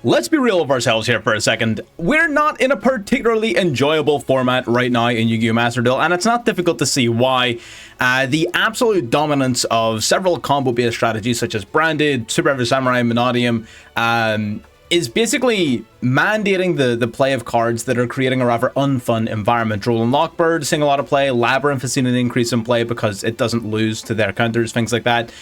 Let's be real with ourselves here for a second. We're not in a particularly enjoyable format right now in Yu-Gi-Oh! Master Duel, and it's not difficult to see why. The absolute dominance of several combo-based strategies such as Branded, Super Heavy Samurai, Monodium, is basically mandating the play of cards that are creating a rather unfun environment. Duel and Lockbird seeing a lot of play, Labyrinth has seen an increase in play because it doesn't lose to their counters, things like that.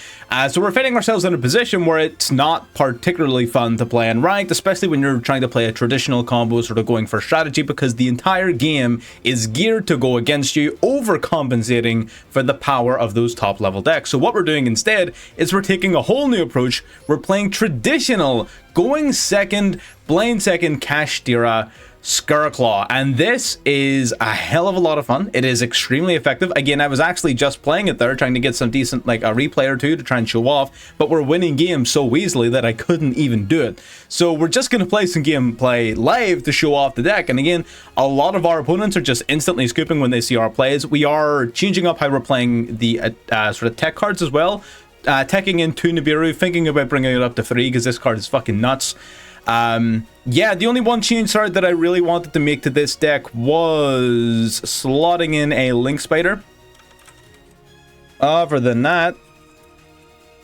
So we're finding ourselves in a position where it's not particularly fun to play in ranked, especially when you're trying to play a traditional combo, sort of going for strategy, because the entire game is geared to go against you, overcompensating for the power of those top level decks. So what we're doing instead is we're taking a whole new approach. We're playing traditional, going second, blind second KASHTIRA Scareclaw, and this is a hell of a lot of fun. It is extremely effective. Again, I was actually just playing it there, trying to get some decent, like a replay or two to try and show off, but we're winning games so easily that I couldn't even do it. So we're just going to play some gameplay live to show off the deck, and again, a lot of our opponents are just instantly scooping when they see our plays. We are changing up how we're playing the sort of tech cards as well. Teching in 2 Nibiru, thinking about bringing it up to 3 because this card is fucking nuts. Yeah, the only one change that I really wanted to make to this deck was slotting in a Link Spider. Other than that,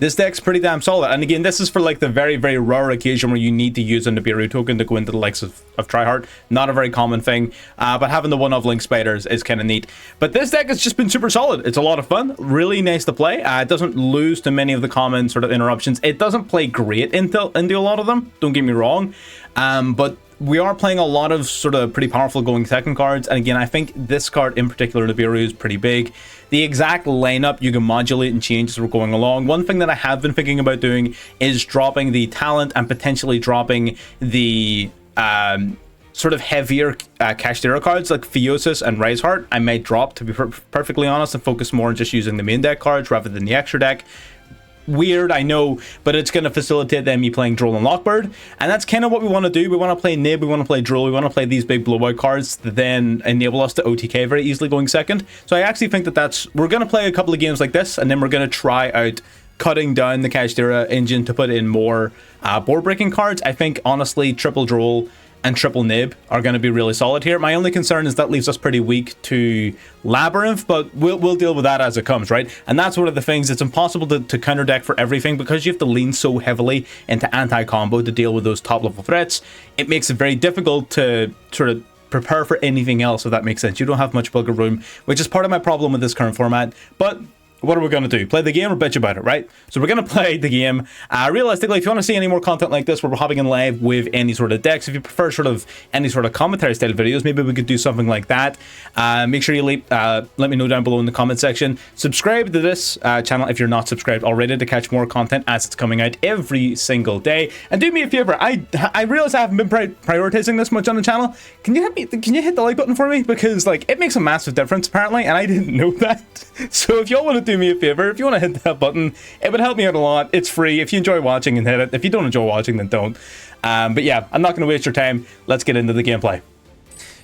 this deck's pretty damn solid. And again, this is for like the very, very rare occasion where you need to use a Nibiru token to go into the likes of Tryhard. Not a very common thing, but having the one-of Link Spiders is kind of neat. But this deck has just been super solid. It's a lot of fun, really nice to play. It doesn't lose to many of the common sort of interruptions. It doesn't play great into a lot of them, don't get me wrong. But we are playing a lot of sort of pretty powerful going second cards, and again, I think this card in particular, Nibiru, is pretty big. The exact lineup you can modulate and change as we're going along. One thing that I have been thinking about doing is dropping the talent and potentially dropping the sort of heavier KASHTIRA cards like Theosis and Riseheart. I may drop, to be perfectly honest, and focus more on just using the main deck cards rather than the extra deck. Weird, I know, but it's going to facilitate them me playing Duel and Lockbird, and that's kind of what we want to do. We want to play Nib, we want to play Duel, we want to play these big blowout cards that then enable us to OTK very easily going second. So I actually think that we're going to play a couple of games like this, and then we're going to try out cutting down the KASHTIRA engine to put in more board breaking cards. I think honestly triple Duel and triple Nib are going to be really solid here. My only concern is that leaves us pretty weak to Labyrinth, but we'll deal with that as it comes, right? And that's one of the things. It's impossible to counter deck for everything because you have to lean so heavily into anti-combo to deal with those top level threats. It makes it very difficult to sort of prepare for anything else, if that makes sense. You don't have much bugger room, which is part of my problem with this current format. But what are we going to do? Play the game or bitch about it, right? So we're going to play the game. Realistically, if you want to see any more content like this where we're hopping in live with any sort of decks, if you prefer sort of any sort of commentary style videos, maybe we could do something like that. Make sure you let me know down below in the comment section. Subscribe to this channel if you're not subscribed already to catch more content as it's coming out every single day. And do me a favor, I realize I haven't been prioritizing this much on the channel. Can you hit the like button for me? Because like it makes a massive difference apparently, and I didn't know that. So if y'all want to do me a favor, if you want to hit that button, it would help me out a lot. It's free. If you enjoy watching, and hit it. If you don't enjoy watching, then don't. But yeah, I'm not going to waste your time. Let's get into the gameplay.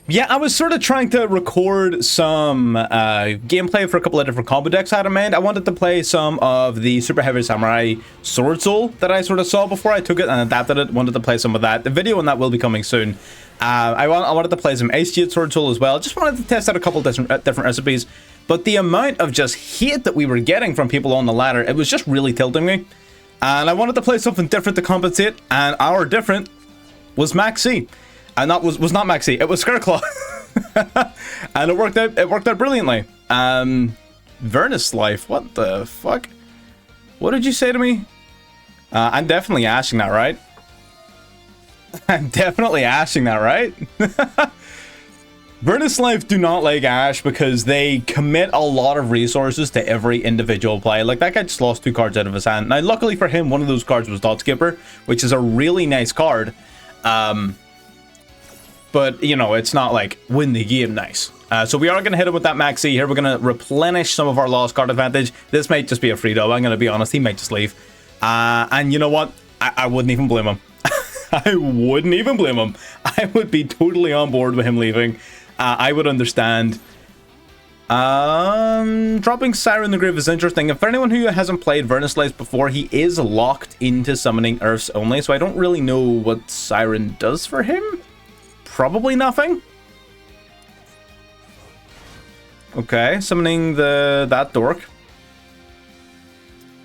Yeah, I was sort of trying to record some gameplay for a couple of different combo decks I had in mind. I wanted to play some of the Super Heavy Samurai Sword Soul that I sort of saw before I took it and adapted it. Wanted to play some of that. The video on that will be coming soon. I wanted to play some Ice Jade Sword Soul as well. Just wanted to test out a couple different recipes. But the amount of just hate that we were getting from people on the ladder, it was just really tilting me. And I wanted to play something different to compensate, and our different was Max C. And that was not Max C, it was Scareclaw. And it worked out brilliantly. Vernus Life, what the fuck? What did you say to me? I'm definitely ashing that, right? I'm definitely ashing that, right? Vernus Life do not like Ash because they commit a lot of resources to every individual play. Like, that guy just lost 2 cards out of his hand. Now, luckily for him, one of those cards was Dot Skipper, which is a really nice card. But, you know, it's not like win the game nice. So we are going to hit him with that Max C here. We're going to replenish some of our lost card advantage. This might just be a free dub. I'm going to be honest. He might just leave. And you know what? I wouldn't even blame him. I wouldn't even blame him. I would be totally on board with him leaving. I would understand Dropping Siren the Grave is interesting. And for anyone who hasn't played Vernuslice before, he is locked into summoning Earths only, so I don't really know what Siren does for him. Probably nothing. Okay, summoning that dork.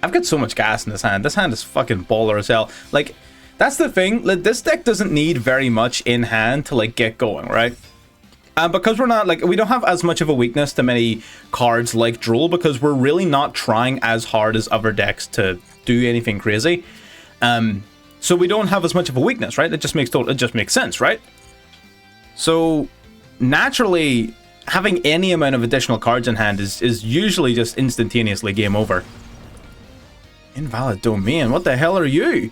I've got so much gas in this hand. This hand is fucking baller as hell. Like, that's the thing. Like, this deck doesn't need very much in hand to, like, get going, right? Because we're not, like, we don't have as much of a weakness to many cards like Duel, because we're really not trying as hard as other decks to do anything crazy. So we don't have as much of a weakness, right? It just makes sense, right? So, naturally, having any amount of additional cards in hand is usually just instantaneously game over. Invalid Domain, what the hell are you?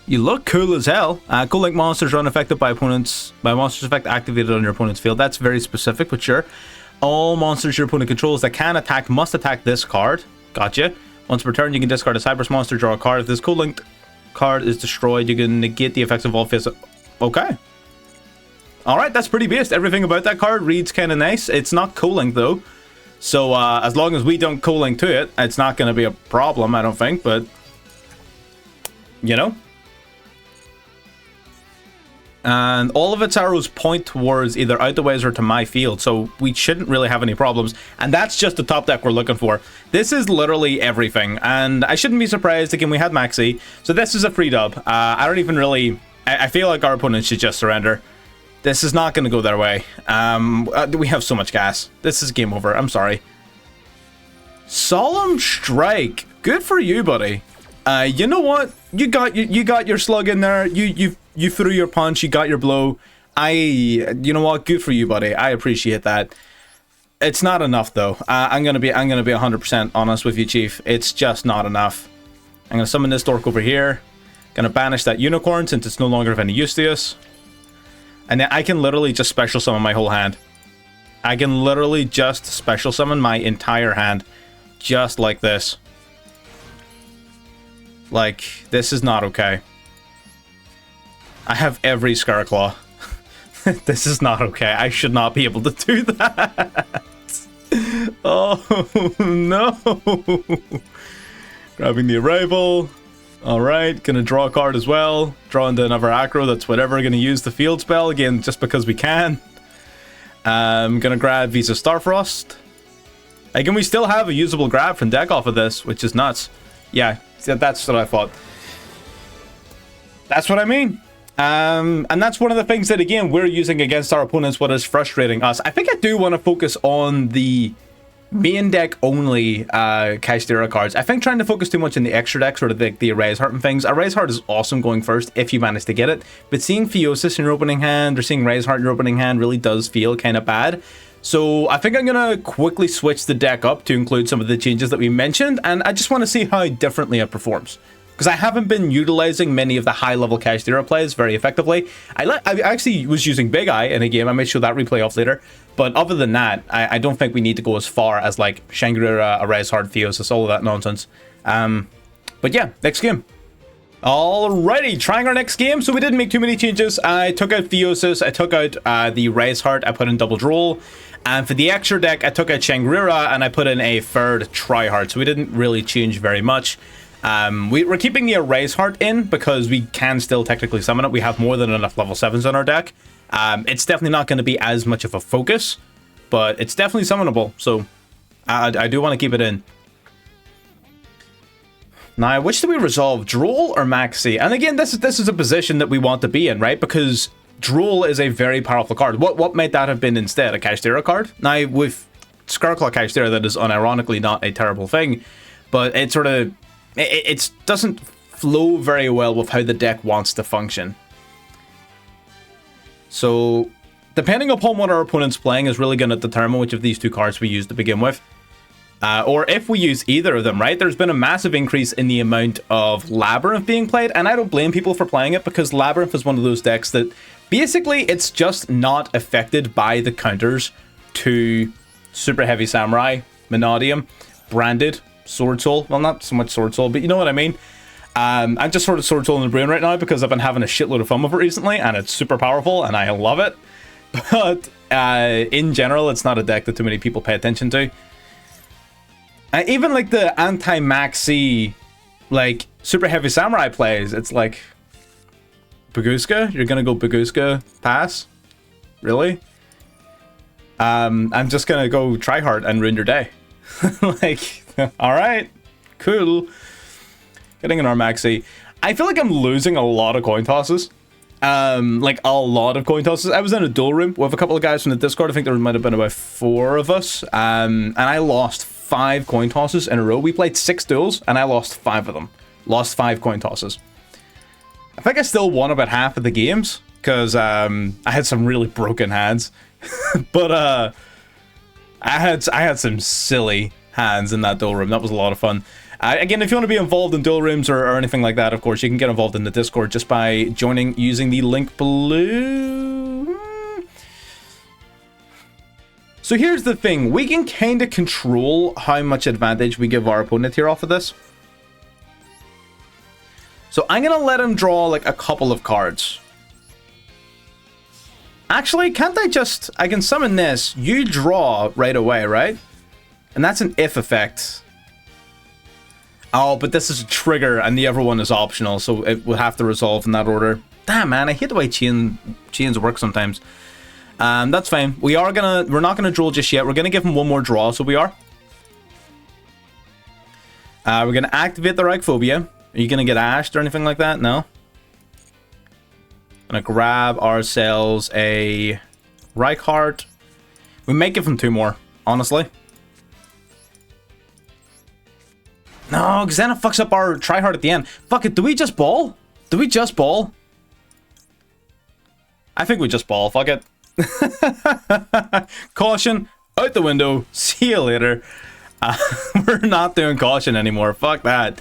You look cool as hell. Cool Link monsters are unaffected by monsters effect activated on your opponent's field. That's very specific, but sure. All monsters your opponent controls that can attack must attack this card. Gotcha. Once per turn, you can discard a Cypress monster, draw a card. If this Cool Link card is destroyed, you can negate the effects of all face. Okay. Alright, that's pretty based. Everything about that card reads kind of nice. It's not Cool Link though. So as long as we don't Cool Link to it, it's not going to be a problem, I don't think, but you know. And all of its arrows point towards either out the ways or to my field, so we shouldn't really have any problems. And that's just the top deck we're looking for. This is literally everything, and I shouldn't be surprised. Again, we had Maxi, so this is a free dub. I don't even really... I feel like our opponent should just surrender. This is not going to go their way. We have so much gas. This is game over. I'm sorry. Solemn Strike. Good for you, buddy. You know what? You got your slug in there. You threw your punch. You got your blow. You know what? Good for you, buddy. I appreciate that. It's not enough though. I'm gonna be 100% honest with you, Chief. It's just not enough. I'm gonna summon this dork over here. Gonna banish that unicorn since it's no longer of any use to us. And then I can literally just special summon my whole hand. I can literally just special summon my entire hand, just like this. Like, this is not okay. I have every Scareclaw. This is not okay. I should not be able to do that. Oh, no. Grabbing the Arrival. Alright, gonna draw a card as well. Draw into another Acro, that's whatever. Gonna use the field spell, again, just because we can. Gonna grab Visa Starfrost. Again, we still have a usable grab from deck off of this, which is nuts. Yeah, that's what I thought. That's what I mean. And that's one of the things that, again, we're using against our opponents, what is frustrating us. I think I do want to focus on the main deck only KASHTIRA cards. I think trying to focus too much on the extra deck, sort of the Erase Heart and things. Erase Heart is awesome going first if you manage to get it, but seeing Theosis in your opening hand or seeing Erase Heart in your opening hand really does feel kind of bad. So I think I'm going to quickly switch the deck up to include some of the changes that we mentioned, and I just want to see how differently it performs. Because I haven't been utilizing many of the high-level KASHTIRA plays very effectively. I actually was using Big Eye in a game. I may show that replay off later. But other than that, I don't think we need to go as far as, like, Shangri-La, Erase Heart, Theosis, all of that nonsense. But yeah, next game. Alrighty, trying our next game. So we didn't make too many changes. I took out Theosis. I took out the Erase Heart. I put in Double Droll. And for the extra deck, I took out Shangri-La and I put in a third Tri-Heart. So we didn't really change very much. We're keeping the Erase Heart in because we can still technically summon it. We have more than enough level 7s on our deck. It's definitely not going to be as much of a focus, but it's definitely summonable. So I do want to keep it in. Now, which do we resolve, Droll or Maxi? And again, this is a position that we want to be in, right? Because Droll is a very powerful card. What might that have been instead? A KASHTIRA card? Now, with Scareclaw KASHTIRA, that is unironically not a terrible thing, but it sort of... It doesn't flow very well with how the deck wants to function. So, depending upon what our opponent's playing is really going to determine which of these two cards we use to begin with. Or if we use either of them, right? There's been a massive increase in the amount of Labyrinth being played, and I don't blame people for playing it because Labyrinth is one of those decks that basically it's just not affected by the counters to Super Heavy Samurai, Menadium, Branded, Sword Soul. Well, not so much Sword Soul, but you know what I mean. I'm just sort of Sword Soul in the brain right now because I've been having a shitload of fun with it recently, and it's super powerful, and I love it. but in general, it's not a deck that too many people pay attention to. Even like the anti-maxi, like super heavy samurai plays, it's like Baguska? You're gonna go Baguska pass? Really? I'm just gonna go try hard and ruin your day. Like, alright, cool. Getting an Armaxi. I feel like I'm losing a lot of coin tosses. Like a lot of coin tosses. I was in a duel room with a couple of guys from the Discord. I think there might have been about 4 of us. And I lost 5 coin tosses in a row. We played 6 duels and I lost 5 of them. Lost 5 coin tosses. I think I still won about half of the games because I had some really broken hands. But I had some silly hands in that duel room. That was a lot of fun. Again, if you want to be involved in duel rooms or anything like that, of course, you can get involved in the Discord just by joining using the link below. So here's the thing. We can kind of control how much advantage we give our opponent here off of this. So I'm going to let him draw like a couple of cards. Actually, can't I can summon this. You draw right away, right? And that's an if effect. Oh, but this is a trigger and the other one is optional, so it will have to resolve in that order. Damn, man, I hate the way chains work sometimes. That's fine. We're not gonna draw just yet. We're gonna give him one more draw, so we are. We're gonna activate the Reichphobia. Are you gonna get ashed or anything like that? No. Gonna grab ourselves a Reichhardt. We may give him 2 more, honestly. No, because then it fucks up our tryhard at the end. Fuck it, do we just ball? Do we just ball? I think we just ball, fuck it. Caution, out the window, see you later. We're not doing caution anymore, fuck that.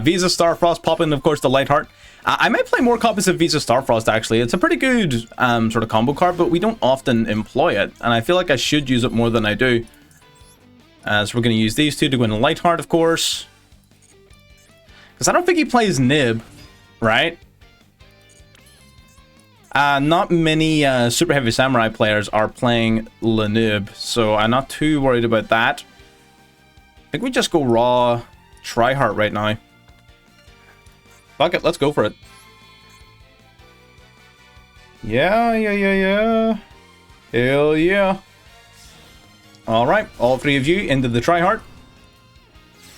Visa Starfrost, pop in, of course, the Lightheart. I might play more copies of Visa Starfrost, actually. It's a pretty good sort of combo card, but we don't often employ it. And I feel like I should use it more than I do. So we're going to use these 2 to win a Lightheart, of course. Because I don't think he plays Nib, right? Not many Super Heavy Samurai players are playing Nib, so I'm not too worried about that. I think we just go raw tryhard right now. Fuck it, let's go for it. Yeah. Hell yeah. Alright, all 3 of you into the tryhard.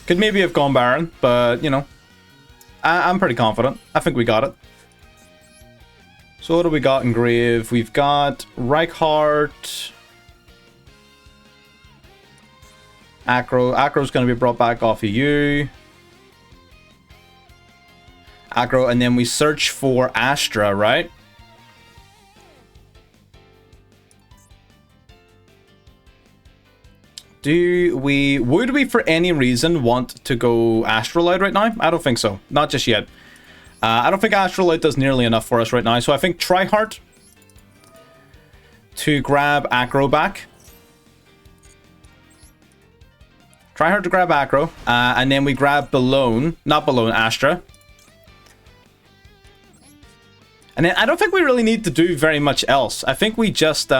Could maybe have gone Baron, but, you know, I'm pretty confident. I think we got it. So what do we got in Grave? We've got Reichardt. Acro. Acro's going to be brought back off of you. Acro, and then we search for Astra, right? Would we for any reason want to go Astrolite right now? I don't think so. Not just yet. I don't think Astrolite does nearly enough for us right now. So I think Tryhard to grab Acro back. Tryhard to grab Acro. And then we grab Balone. Not Balone, Astra. And then I don't think we really need to do very much else. I think we just...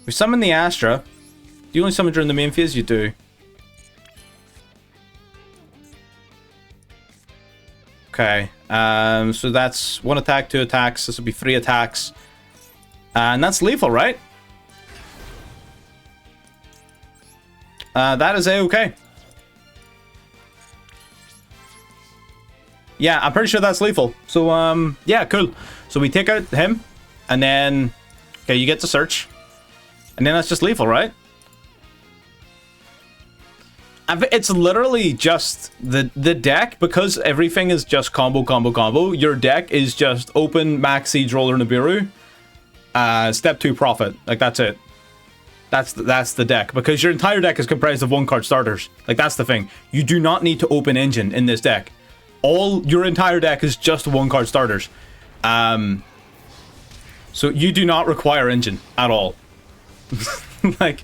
we summon the Astra. Do you only summon during the main phase? You do. Okay. So that's 1 attack, 2 attacks. This will be 3 attacks. And that's lethal, right? That is A-okay. Yeah, I'm pretty sure that's lethal. So, yeah, cool. So we take out him. And then... Okay, you get to search. And then that's just lethal, right? It's literally just the deck, because everything is just combo. Your deck is just open, Max Siege Roller Nibiru. Step 2 Profit. Like, that's it. That's the deck. Because your entire deck is comprised of 1-card starters. Like, that's the thing. You do not need to open Engine in this deck. Your entire deck is just 1-card starters. So you do not require Engine at all. Like,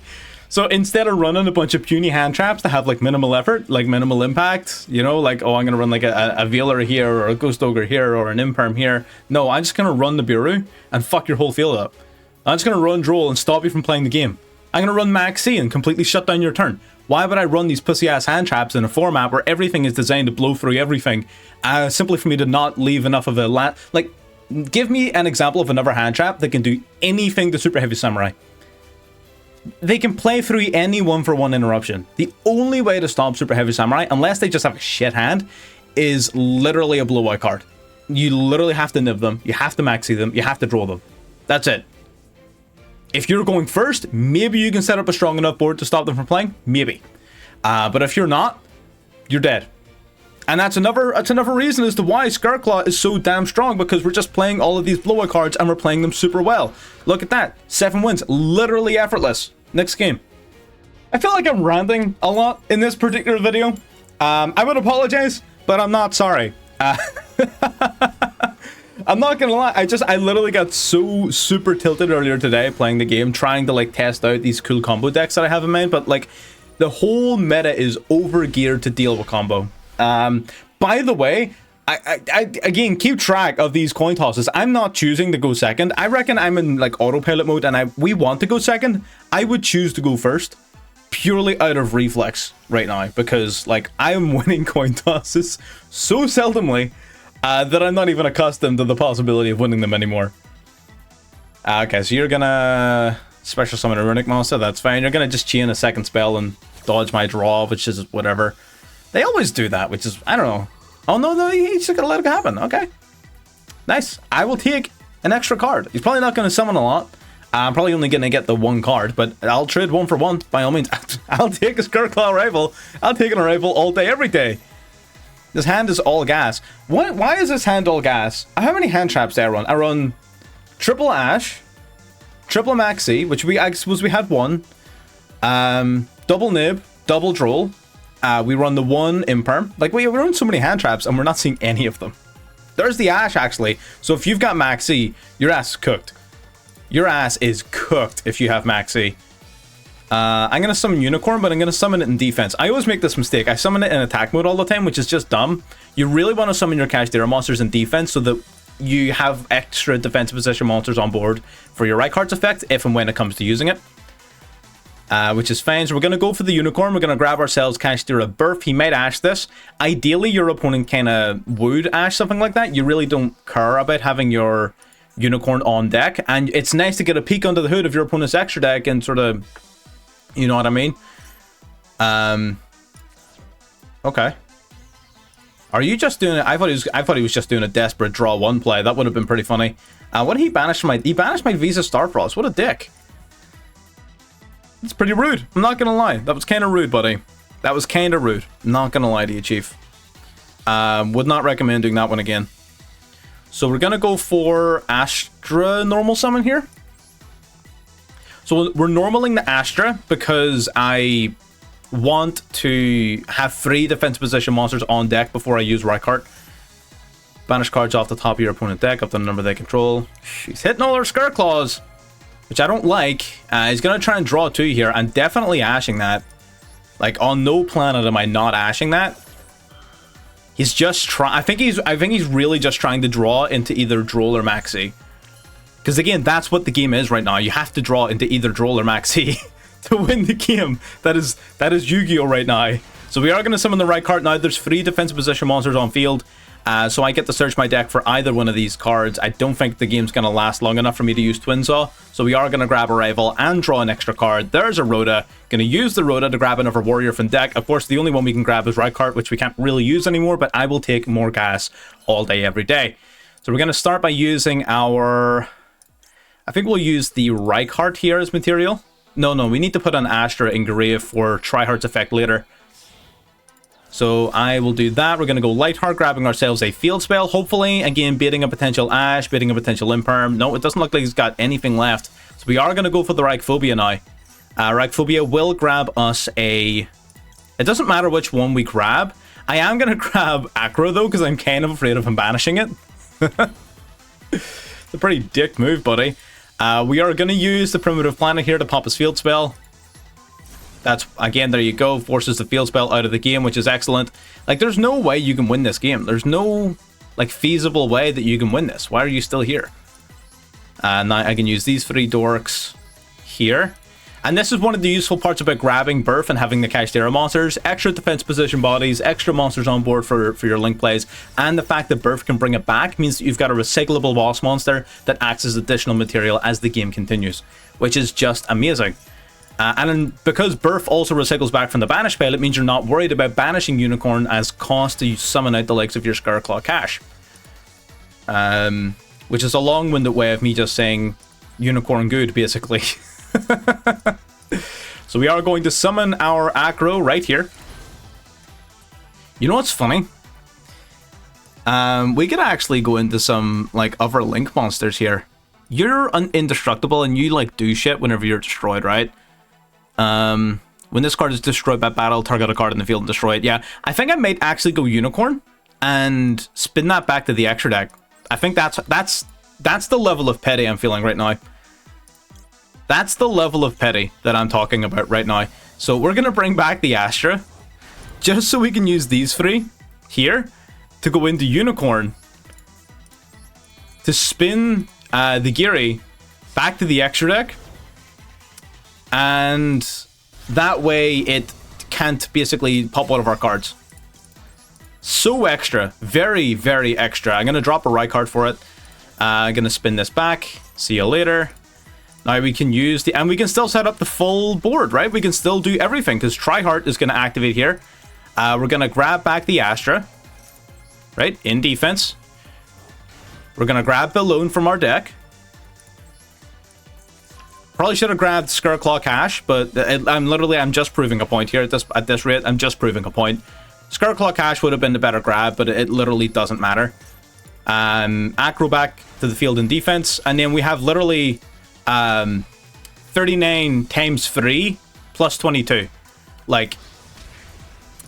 So instead of running a bunch of puny hand traps that have like minimal effort, like minimal impact, you know, like, oh, I'm going to run like a Veiler here or a Ghost Ogre here or an Imperm here. No, I'm just going to run the Biru and fuck your whole field up. I'm just going to run Droll and stop you from playing the game. I'm going to run Max C and completely shut down your turn. Why would I run these pussy ass hand traps in a format where everything is designed to blow through everything simply for me to not leave enough of a like, give me an example of another hand trap that can do anything to Super Heavy Samurai. They can play through any 1-for-1 interruption. The only way to stop Super Heavy Samurai, unless they just have a shit hand, is literally a blowout card. You literally have to nib them, you have to maxi them, you have to draw them. That's it. If you're going first, maybe you can set up a strong enough board to stop them from playing, maybe. But if you're not, you're dead. And that's another reason as to why Scareclaw is so damn strong, because we're just playing all of these blowout cards and we're playing them super well. Look at that. 7 wins. Literally effortless. Next game. I feel like I'm ranting a lot in this particular video. I would apologize, but I'm not sorry. I'm not gonna lie. I literally got so super tilted earlier today playing the game, trying to like test out these cool combo decks that I have in mind, but like the whole meta is over geared to deal with combo. By the way, I again keep track of these coin tosses. I'm not choosing to go second. I reckon I'm in like autopilot mode and we want to go second. I would choose to go first purely out of reflex right now, because like I am winning coin tosses so seldomly that I'm not even accustomed to the possibility of winning them anymore. Okay, so you're gonna special summon a Runic Monster, that's fine. You're gonna just chain a second spell and dodge my draw, which is whatever. They always do that, which is, I don't know. Oh, no, he's just gonna let it happen. Okay. Nice. I will take an extra card. He's probably not gonna summon a lot. I'm probably only gonna get the 1 card, but I'll trade 1 for 1, by all means. I'll take a Scareclaw Rival. I'll take an Arrival all day, every day. This hand is all gas. Why is this hand all gas? How many hand traps do I run? I run triple Ash, triple Maxi, which I suppose we had 1. Double Nib, double Droll. We run the 1 Imperm. Like, we run so many hand traps and we're not seeing any of them. There's the Ash, actually. So if you've got Maxi, your ass is cooked. Your ass is cooked if you have Maxi. I'm going to summon Unicorn, but I'm going to summon it in defense. I always make this mistake. I summon it in attack mode all the time, which is just dumb. You really want to summon your KASHTIRA monsters in defense so that you have extra defensive position monsters on board for your right cards effect if and when it comes to using it. Which is fine. So we're going to go for the Unicorn. We're going to grab ourselves KASHTIRA Birth. He might Ash this. Ideally, your opponent kind of would Ash something like that. You really don't care about having your Unicorn on deck. And it's nice to get a peek under the hood of your opponent's extra deck and sort of, you know what I mean? Okay. Are you just doing it? I thought he was just doing a desperate draw 1 play. That would have been pretty funny. What did he banish from he banished my Visa Starfrost. What a dick. It's pretty rude. I'm not gonna lie. That was kind of rude, buddy. That was kind of rude. Not gonna lie to you, Chief. Would not recommend doing that one again. So we're gonna go for Astra normal summon here. So we're normaling the Astra because I want to have 3 defense position monsters on deck before I use Rykart. Banish cards off the top of your opponent's deck up to the number they control. He's hitting all our Scareclaws, which I don't like. He's going to try and draw 2 here. I'm definitely ashing that. Like, on no planet am I not ashing that. He's just trying... I think he's really just trying to draw into either Droll or Maxi. Because, again, that's what the game is right now. You have to draw into either Droll or Maxi to win the game. That is Yu-Gi-Oh! Right now. So we are going to summon the right card. Now, there's 3 defensive position monsters on field. So I get to search my deck for either one of these cards. I don't think the game's going to last long enough for me to use Twin Saw. So we are going to grab a Rival and draw an extra card. There's a Rhoda. Going to use the Rhoda to grab another Warrior from deck. Of course, the only one we can grab is Rykart, which we can't really use anymore. But I will take more gas all day, every day. So we're going to start by using our... I think we'll use the Rykart here as material. No, we need to put an Astra Engrave for Tryhard's effect later. So I will do that. We're going to go Lightheart, grabbing ourselves a field spell, hopefully. Again, baiting a potential Ash, baiting a potential Imperm. No, it doesn't look like he's got anything left. So we are going to go for the Reichphobia now. Reichphobia will grab us a... It doesn't matter which one we grab. I am going to grab Acro, though, because I'm kind of afraid of him banishing it. It's a pretty dick move, buddy. We are going to use the Primitive Planet here to pop his field spell. That's, again, there you go. Forces the field spell out of the game, which is excellent. Like, there's no way you can win this game. There's no, like, feasible way that you can win this. Why are you still here? Now I can use these 3 dorks here. And this is one of the useful parts about grabbing Burf and having the KASHTIRA monsters. Extra defense position bodies, extra monsters on board for your link plays, and the fact that Burf can bring it back means that you've got a recyclable boss monster that acts as additional material as the game continues, which is just amazing. Because Burf also recycles back from the banish pile, it means you're not worried about banishing Unicorn as cost to summon out the likes of your Scareclaw cache. Which is a long-winded way of me just saying Unicorn good, basically. So we are going to summon our Acro right here. You know what's funny? We could actually go into some like other link monsters here. You're indestructible and you like do shit whenever you're destroyed, right? When this card is destroyed by battle, target a card in the field and destroy it. Yeah, I think I might actually go Unicorn and spin that back to the extra deck. I think that's the level of petty I'm feeling right now. That's the level of petty that I'm talking about right now. So we're going to bring back the Astra, just so we can use these 3 here to go into Unicorn, to spin the Geary back to the extra deck, and that way it can't basically pop out of our cards. So extra. Very, very extra. I'm going to drop a right card for it. I'm going to spin this back. See you later. Now we can use the... And we can still set up the full board, right? We can still do everything because Tryhard is going to activate here. We're going to grab back the Astra, right? In defense. We're going to grab the loan from our deck. Probably should have grabbed Scareclaw Cache, but I'm just proving a point here at this rate. I'm just proving a point. Scareclaw Cache would have been the better grab, but it literally doesn't matter. Acro back to the field in defense, and then we have literally 39 times 3 plus 22. Like,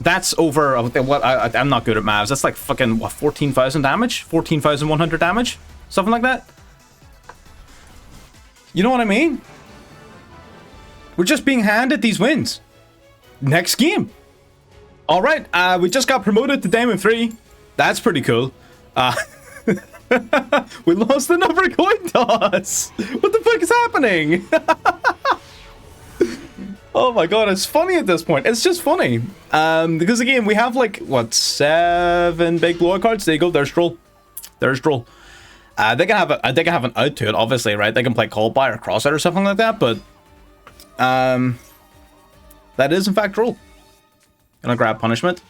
that's over what I'm not good at maths. That's like fucking what, 14,000 damage, 14,100 damage, something like that. You know what I mean? We're just being handed these wins. Next game. All right, we just got promoted to Diamond 3. That's pretty cool. We lost another coin toss. What the fuck is happening? Oh my god, it's funny at this point. It's just funny. Because again, we have like, what, 7 big blower cards? There you go, there's Droll. There's Droll. They can have an out to it, obviously, right? They can play Cold Buy or Crossout or something like that, but that is in fact Droll. Gonna grab Punishment.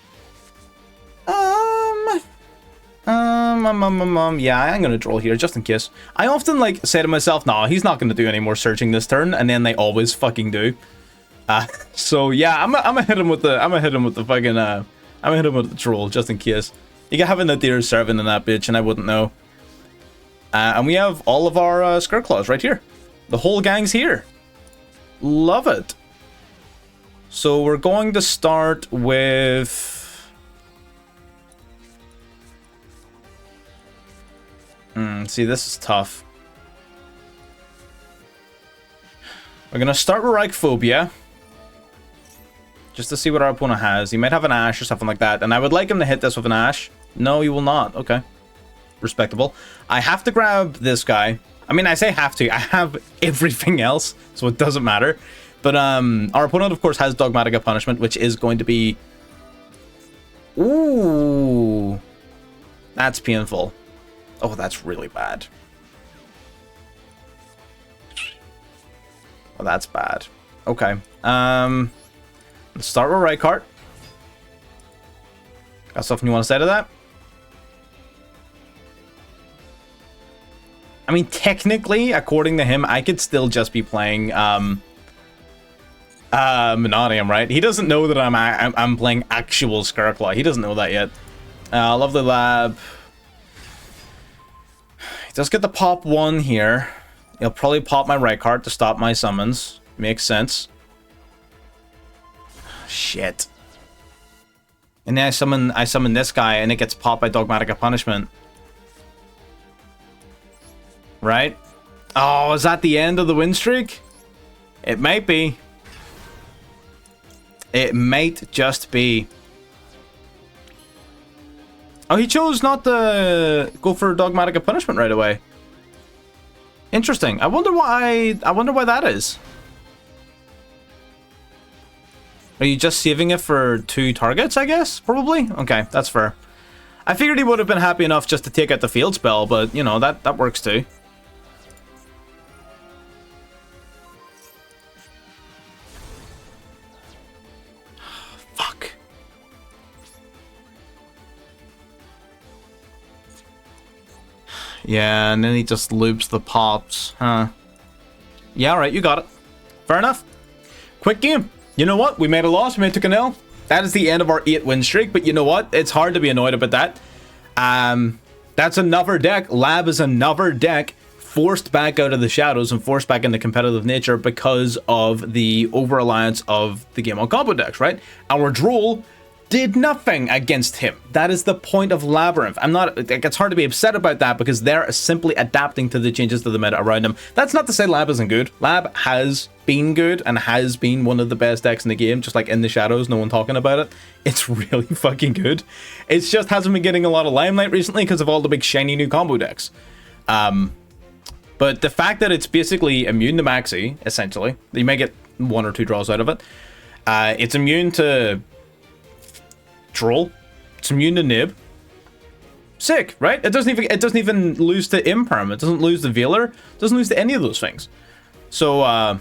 Yeah, I'm gonna Droll here just in case. I often like say to myself, nah, he's not gonna do any more searching this turn, and then they always fucking do. So yeah, I'm gonna hit him with the fucking I'm gonna hit him with the Droll just in case. You can have an Nadir serving in that bitch, and I wouldn't know. And we have all of our Scareclaws right here. The whole gang's here. Love it. So we're going to start with... see, this is tough. We're going to start with Reichphobia. Just to see what our opponent has. He might have an Ash or something like that. And I would like him to hit this with an Ash. No, he will not. Okay. Respectable. I have to grab this guy. I mean, I say have to. I have everything else, so it doesn't matter. But our opponent, of course, has Dogmatica Punishment, which is going to be... Ooh. That's painful. Oh, that's really bad. Oh, that's bad. Okay. Let's start with Rykart. Got something you want to say to that? I mean, technically, according to him, I could still just be playing Monodium, right? He doesn't know that I'm playing actual Scareclaw. He doesn't know that yet. Lovely Lab. He does get the pop 1 here. He'll probably pop my Rykart to stop my summons. Makes sense. Shit. And then I summon this guy and it gets popped by Dogmatica Punishment. Right? Oh, is that the end of the win streak? It might be. It might just be... Oh, he chose not to go for Dogmatic of Punishment right away. Interesting. I wonder why that is. Are you just saving it for 2 targets, I guess? Probably? Okay, that's fair. I figured he would have been happy enough just to take out the field spell, but, you know, that works too. Fuck. Yeah, and then he just loops the pops, huh? Yeah, alright, you got it. Fair enough. Quick game. You know what? We made a loss, we took an L. That is the end of our 8-win streak, but you know what? It's hard to be annoyed about that. That's another deck. Lab is another deck forced back out of the shadows and forced back into competitive nature because of the over-reliance of the game on combo decks, right? Our Duel did nothing against him. That is the point of Labyrinth. It's hard to be upset about that because they're simply adapting to the changes to the meta around them. That's not to say Lab isn't good. Lab has been good and has been one of the best decks in the game, just like in the shadows, no one talking about it. It's really fucking good. It just hasn't been getting a lot of limelight recently because of all the big shiny new combo decks. But the fact that it's basically immune to Maxi, essentially, you may get 1 or 2 draws out of it. It's immune to Troll. It's immune to Nib. Sick, right? It doesn't even lose to Imperm. It doesn't lose to Veiler. It doesn't lose to any of those things. So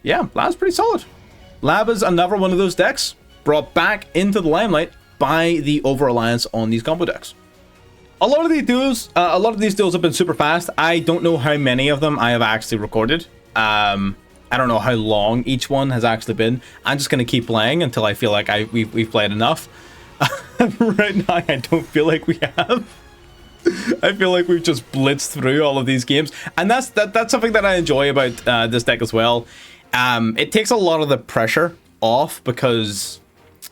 yeah, Lab's pretty solid. Lab is another one of those decks brought back into the limelight by the over-reliance on these combo decks. A lot of these duels have been super fast. I don't know how many of them I have actually recorded. I don't know how long each one has actually been. I'm just gonna keep playing until I feel like we've played enough. Right now, I don't feel like we have. I feel like we've just blitzed through all of these games, and that's something that I enjoy about this deck as well. It takes a lot of the pressure off because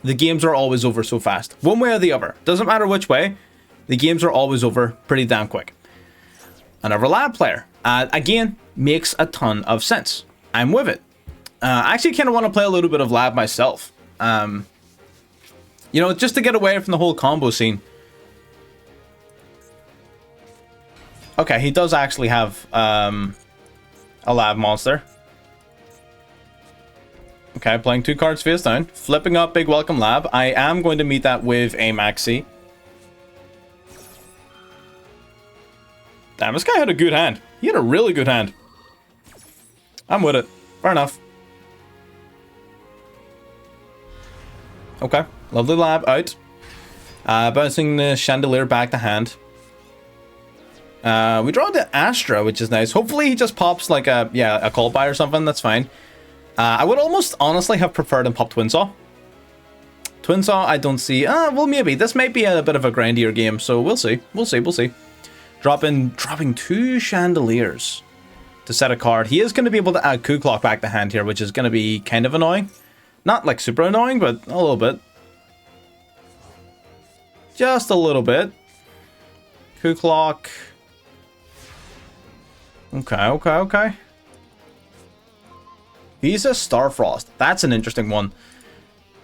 the games are always over so fast, one way or the other. Doesn't matter which way, the games are always over pretty damn quick. Another Lab player, again, makes a ton of sense. I'm with it. I actually kind of want to play a little bit of Lab myself. You know, just to get away from the whole combo scene. Okay, he does actually have a Lab monster. Okay, playing 2 cards face down. Flipping up Big Welcome Lab. I am going to meet that with a Maxi. Damn, this guy had a good hand. He had a really good hand. I'm with it. Fair enough. Okay, lovely Lab out. Bouncing the Chandelier back to hand. We draw the Astra, which is nice. Hopefully he just pops like a Call By or something. That's fine. I would almost honestly have preferred him pop Twin Saw. Twin Saw, I don't see. Well, maybe. This might be a bit of a grindier game, so we'll see. We'll see. Dropping 2 Chandeliers to set a card. He is going to be able to add Coup Clock back to hand here, which is going to be kind of annoying. Not like super annoying, but a little bit. Just a little bit. Coup Clock. Okay. He's a Starfrost. That's an interesting one.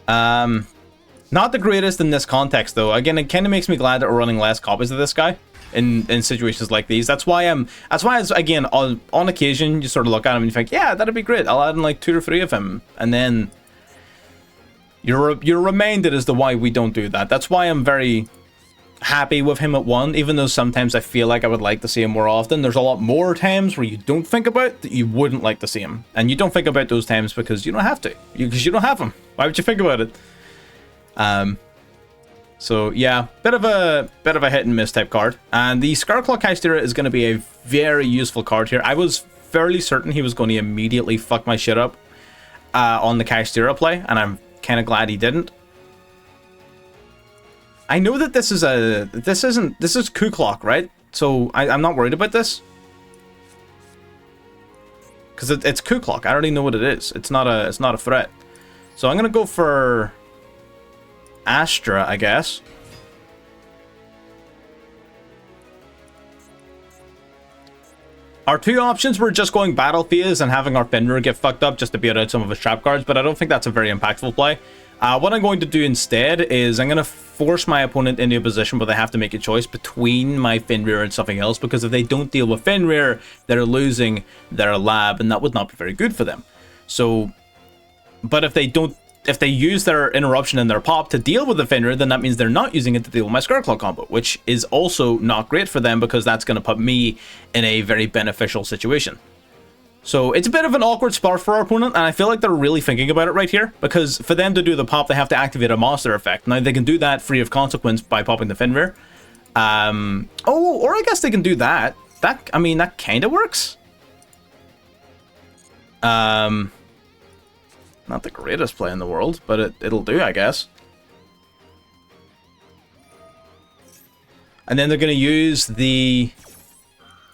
Not the greatest in this context, though. Again, it kind of makes me glad that we're running less copies of this guy in situations like these. That's why it's, again, on occasion, you sort of look at him and you think, yeah, that'd be great. I'll add in like 2 or 3 of him. And then you're reminded as to why we don't do that. That's why I'm very happy with him at 1, even though sometimes I feel like I would like to see him more often. There's a lot more times where you don't think about that you wouldn't like to see him, and you don't think about those times because you don't have to, because you don't have him. Why would you think about it? So yeah, bit of a hit and miss type card. And the Scareclaw KASHTIRA is going to be a very useful card here. I was fairly certain he was going to immediately fuck my shit up on the KASHTIRA play, and I'm kind of glad he didn't. I know that this is Coup Clock, right? So I'm not worried about this. Because it's Coup Clock. I already know what it is. It's not a threat. So I'm gonna go for Astra, I guess. Our two options were just going battle phase and having our Fenrir get fucked up just to bait out some of his trap cards, but I don't think that's a very impactful play. What I'm going to do instead is I'm going to force my opponent into a position where they have to make a choice between my Fenrir and something else, because if they don't deal with Fenrir, they're losing their lab, and that would not be very good for them. So, but if they use their interruption and their pop to deal with the Fenrir, then that means they're not using it to deal with my Scareclaw combo, which is also not great for them because that's going to put me in a very beneficial situation. So it's a bit of an awkward spot for our opponent, and I feel like they're really thinking about it right here, because for them to do the pop, they have to activate a monster effect. Now, they can do that free of consequence by popping the Fenrir. Or I guess they can do that. I mean, that kind of works. Not the greatest play in the world, but it'll do, I guess. And then they're going to use the...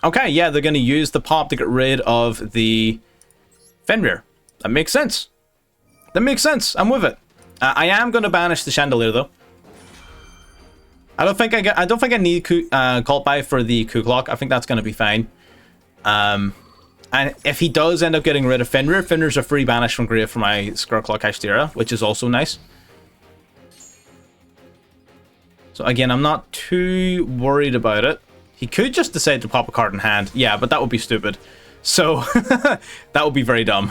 Okay, yeah, they're going to use the pop to get rid of the Fenrir. That makes sense. That makes sense. I'm with it. I am going to banish the Chandelier, though. I don't think I need Cult By for the Coup Clock. I think that's going to be fine. And if he does end up getting rid of Fenrir, Fenrir's a free banish from grave for my Scareclaw KASHTIRA, which is also nice. So again, I'm not too worried about it. He could just decide to pop a card in hand. Yeah, but that would be stupid. So, that would be very dumb.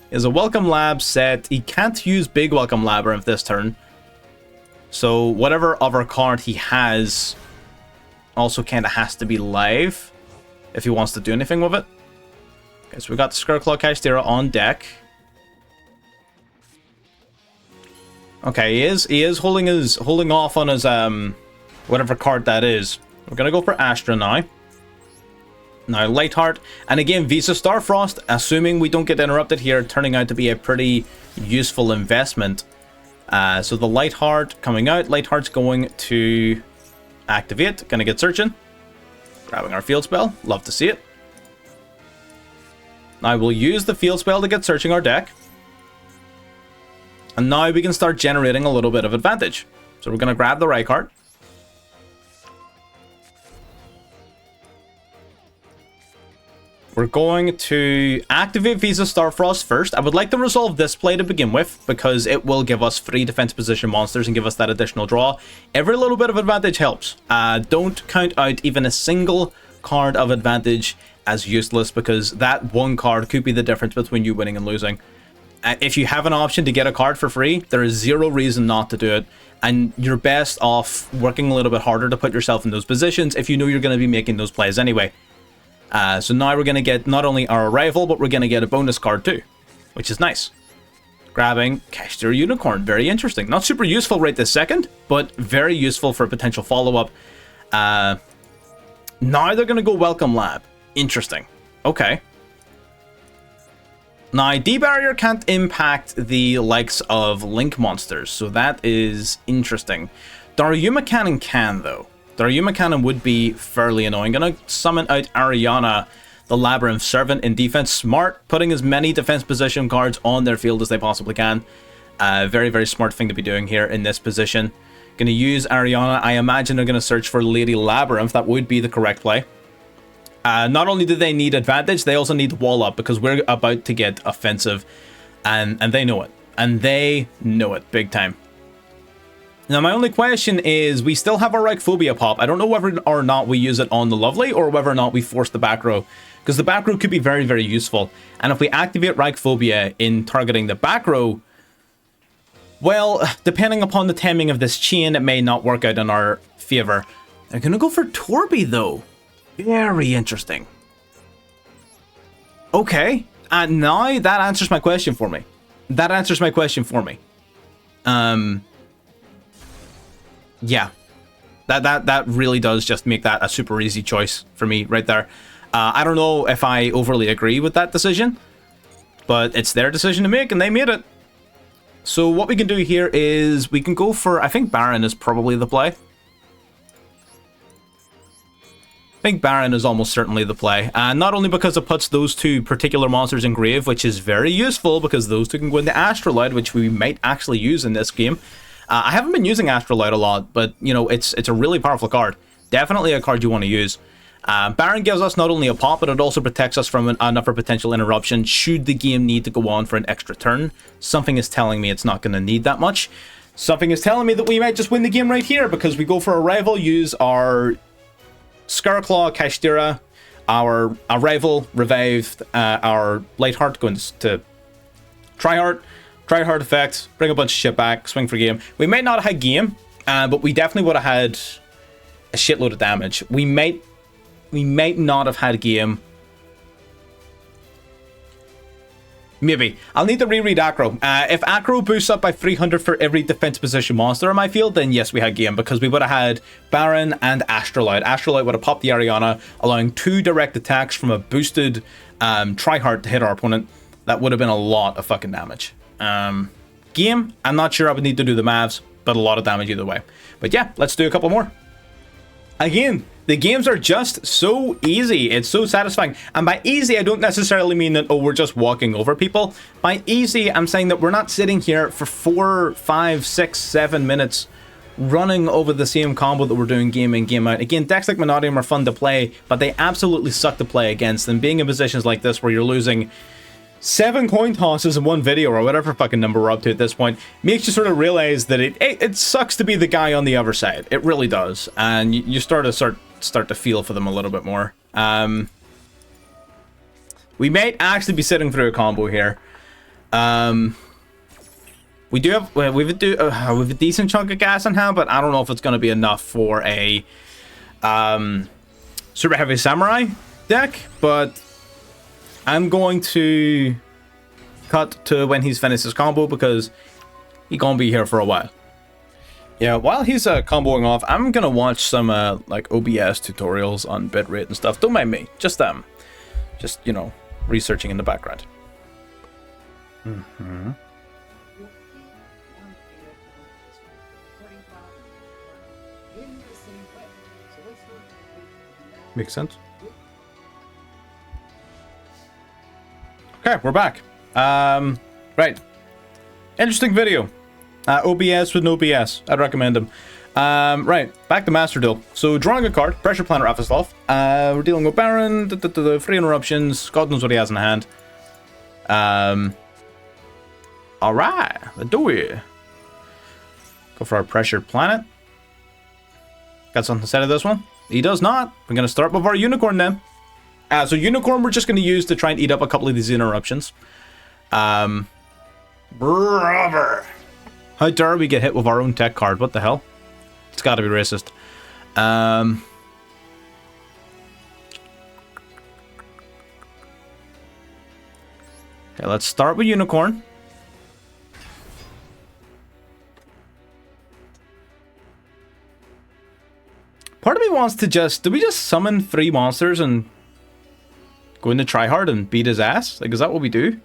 He has a Welcome Lab set. He can't use Big Welcome Labyrinth this turn. So, whatever other card he has also kind of has to be live if he wants to do anything with it. Okay, so we got the Scareclaw KASHTIRA on deck. Okay, he is holding off on his whatever card that is. We're gonna go for Astra now. Now Lightheart, and again Visa Starfrost, assuming we don't get interrupted here, turning out to be a pretty useful investment. So the Lightheart coming out. Lightheart's going to activate. Gonna get searching. Grabbing our field spell. Love to see it. Now we'll use the field spell to get searching our deck. And now we can start generating a little bit of advantage. So we're gonna grab the right card. We're going to activate Visa Starfrost first. I would like to resolve this play to begin with, because it will give us free defense position monsters and give us that additional draw. Every little bit of advantage helps. Don't count out even a single card of advantage as useless, because that one card could be the difference between you winning and losing. If you have an option to get a card for free, there is zero reason not to do it. And you're best off working a little bit harder to put yourself in those positions if you know you're going to be making those plays anyway. So now we're going to get not only our arrival, but we're going to get a bonus card too, which is nice. Grabbing KASHTIRA Unicorn, very interesting. Not super useful right this second, but very useful for a potential follow-up. Now they're going to go Welcome Lab. Interesting. Okay. Now, D-Barrier can't impact the likes of Link monsters, so that is interesting. Daruma Cannon can, though. Daruma Cannon would be fairly annoying. Gonna summon out Ariana, the Labyrinth Servant, in defense. Smart, putting as many defense position cards on their field as they possibly can. Very, very smart thing to be doing here in this position. Gonna use Ariana. I imagine they're gonna search for Lady Labyrinth. That would be the correct play. Not only do they need advantage, they also need wall up, because we're about to get offensive, and they know it. And they know it big time. Now, my only question is, we still have our Reichphobia pop. I don't know whether or not we use it on the Lovely, or whether or not we force the back row, because the back row could be very, very useful. And if we activate Reichphobia in targeting the back row, well, depending upon the timing of this chain, it may not work out in our favor. They're gonna go for Torby, though. Very interesting. Okay, and now that answers my question for me. Yeah, that really does just make that a super easy choice for me right there. I don't know if I overly agree with that decision, but it's their decision to make, and they made it. So what we can do here is we can go for, I think Baron is probably the play. I think Baron is almost certainly the play. Not only because it puts those two particular monsters in grave, which is very useful because those two can go into Astrolight, which we might actually use in this game. I haven't been using Astrolight a lot, but you know, it's a really powerful card. Definitely a card you want to use. Baron gives us not only a pop, but it also protects us from another potential interruption should the game need to go on for an extra turn. Something is telling me it's not going to need that much. Something is telling me that we might just win the game right here, because we go for a rival, use our Scareclaw, KASHTIRA, our rival, revived, our Lightheart, going to Tryhard effect, bring a bunch of shit back, swing for game. We might not have had game, but we definitely would have had a shitload of damage. We might not have had game. Maybe. I'll need to reread Acro. If Acro boosts up by 300 for every defense position monster in my field, then yes, we had game, because we would have had Baron and Astrolight. Astrolight would have popped the Ariana, allowing 2 direct attacks from a boosted Tryhard to hit our opponent. That would have been a lot of fucking damage. Game, I'm not sure I would need to do the maths, but a lot of damage either way. But yeah, let's do a couple more. Again, the games are just so easy. It's so satisfying. And by easy, I don't necessarily mean that, oh, we're just walking over people. By easy, I'm saying that we're not sitting here for 4, 5, 6, 7 minutes running over the same combo that we're doing game in, game out. Again, decks like Monodium are fun to play, but they absolutely suck to play against. And being in positions like this where you're losing 7 coin tosses in one video, or whatever fucking number we're up to at this point, makes you sort of realize that it sucks to be the guy on the other side. It really does. And you start to feel for them a little bit more. We might actually be sitting through a combo here. We have a decent chunk of gas in hand, but I don't know if it's going to be enough for a Super Heavy Samurai deck, but I'm going to cut to when he's finished his combo, because he's gonna be here for a while. Yeah, while he's comboing off, I'm gonna watch some like OBS tutorials on bitrate and stuff. Don't mind me, just you know, researching in the background. Makes sense. Okay, we're back. Right. Interesting video. OBS with no BS. I'd recommend them. Right, back to Master Duel. So, drawing a card, Pressure Planner Afislav. We're dealing with Baron, free interruptions, God knows what he has in hand. Alright, let's do it. Go for our Pressure Planet. Got something to say to this one? He does not. We're going to start with our Unicorn then. So Unicorn we're just going to use to try and eat up a couple of these interruptions. Brother. How dare we get hit with our own tech card? What the hell? It's got to be racist. Okay, let's start with Unicorn. Part of me wants to do we just summon 3 monsters and go into Tryhard and beat his ass? Like, is that what we do?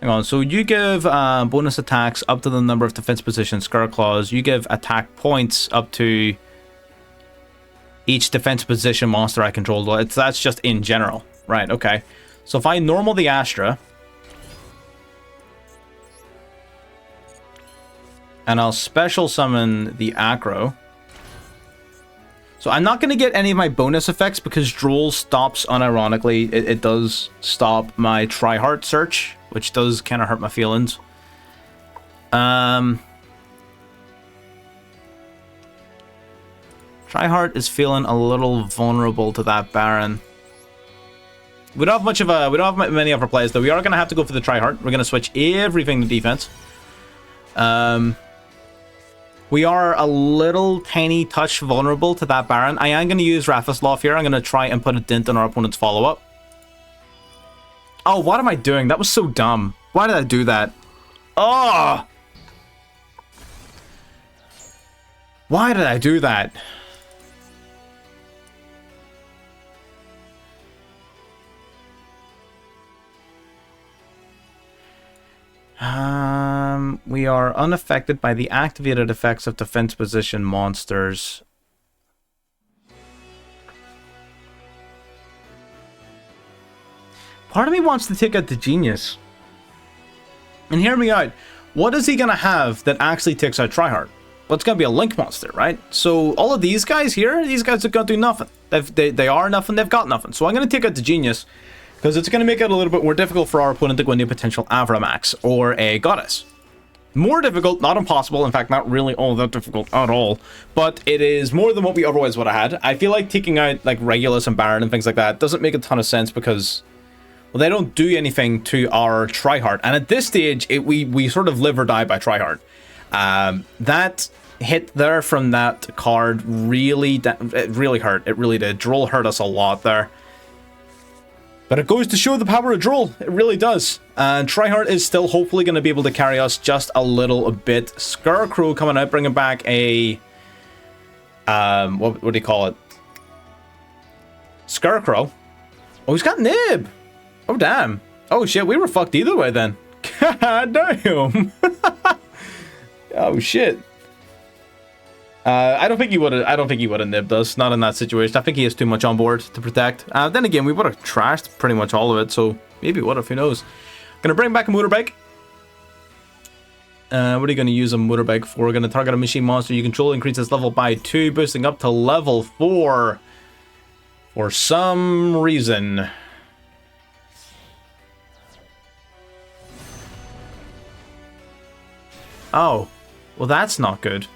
Hang on, so you give bonus attacks up to the number of defense positions, Scareclaws. You give attack points up to each defense position monster I control. That's just in general. Right, okay. So if I normal the Astra, and I'll special summon the Acro. So I'm not going to get any of my bonus effects because Droll stops unironically. It does stop my Tryhard search, which does kind of hurt my feelings. Tryhard is feeling a little vulnerable to that Baron. We don't have many other plays though. We are going to have to go for the Tryhard. We're going to switch everything to defense. We are a little tiny touch vulnerable to that Baron. I am going to use Rafislav here. I'm going to try and put a dent on our opponent's follow-up. Oh, what am I doing? That was so dumb. Why did I do that? Oh! Why did I do that? We are unaffected by the activated effects of defense position monsters. Part of me wants to take out the Genius. And hear me out. What is he going to have that actually takes out Tryhard? but it's going to be a link monster, right? So all of these guys here, these guys are going to do nothing. They are nothing, they've got nothing. So I'm going to take out the Genius, because it's going to make it a little bit more difficult for our opponent to go into a potential Avramax or a Goddess. More difficult, not impossible. In fact, not really all that difficult at all. But it is more than what we otherwise would have had. I feel like taking out like Regulus and Baron and things like that doesn't make a ton of sense because, well, they don't do anything to our Tryhard. And at this stage, we sort of live or die by Tryhard. That hit there from that card really, it really hurt. It really did. Droll hurt us a lot there. But it goes to show the power of Droll. It really does. And Tryhard is still hopefully going to be able to carry us just a little bit. Scareclaw coming out, bringing back a... what do you call it? Scarecrow. Oh, he's got Nib. Oh, damn. Oh, shit. We were fucked either way then. God damn. Oh, shit. I don't think he would have nibbed us. Not in that situation. I think he has too much on board to protect. Then again, we would have trashed pretty much all of it, so maybe would have. Who knows? Gonna bring back a motorbike. What are you gonna use a motorbike for? We're gonna target a machine monster you control, increase its level by 2, boosting up to level 4 for some reason. Oh, well, that's not good.